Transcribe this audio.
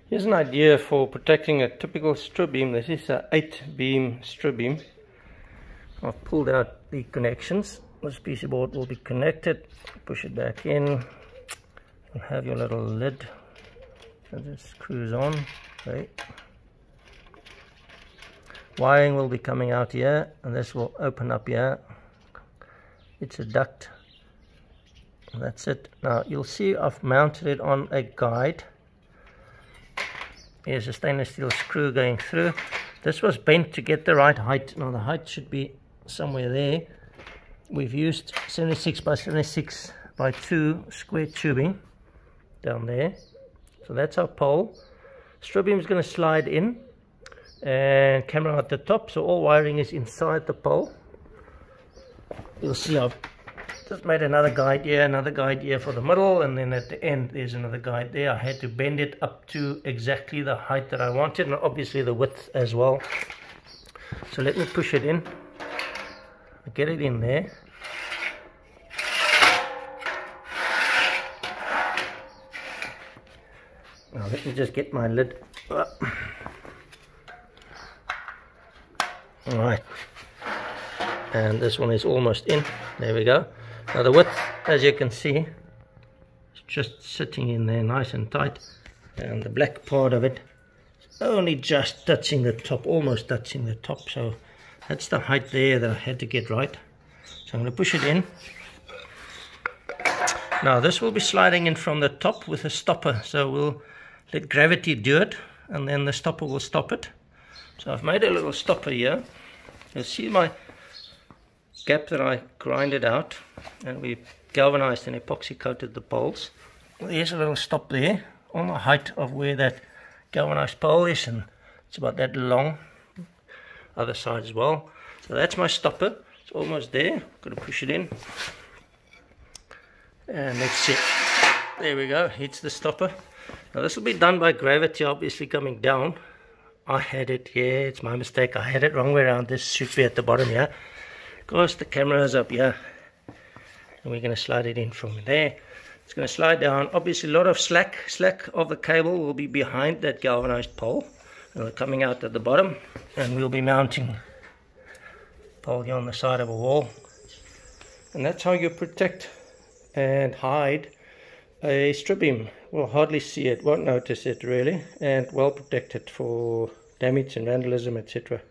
Here's an idea for protecting a typical strip beam. This is an 8-beam strip beam. I've pulled out the connections. This PC board will be connected. Push it back in. You'll have your little lid. So this screws on. Okay. Wiring will be coming out here, and this will open up here. It's a duct. That's it. Now you'll see I've mounted it on a guide. Here's a stainless steel screw going through. This was bent to get the right height. Now the height should be somewhere there. We've used 76 by 76 by 2 square tubing down there. So that's our pole. Strip beam is going to slide in, and camera at the top, so all wiring is inside the pole. You'll see I've just made another guide here for the middle, and then at the end there's another guide there. I had to bend it up to exactly the height that I wanted, and obviously the width as well. So let me push it in. Get it in there. Now let me just get my lid up. Alright, and this one is almost in. There we go. Now the width, as you can see, is just sitting in there nice and tight, and the black part of it is only just touching the top, almost touching the top. So that's the height there that I had to get right. So I'm going to push it in. Now this will be sliding in from the top with a stopper, so we'll let gravity do it, and then the stopper will stop it. So I've made a little stopper here. You'll see my gap that I grinded out, and we galvanized and epoxy coated the poles. There's a little stop there on the height of where that galvanized pole is, and it's about that long. Other side as well. So that's my stopper. It's almost there. I'm going to push it in, and let's see. There we go. Hits the stopper. Now this will be done by gravity, obviously coming down. I had it, yeah, it's my mistake. I had it wrong way around. This should be at the bottom here. Of course, the camera is up here, and we're going to slide it in from there. It's going to slide down. Obviously, a lot of slack of the cable will be behind that galvanized pole, and we're coming out at the bottom, and we'll be mounting pole here on the side of a wall. And that's how you protect and hide a strip beam. We'll hardly see it, won't notice it really, and well protected for damage and vandalism, etc.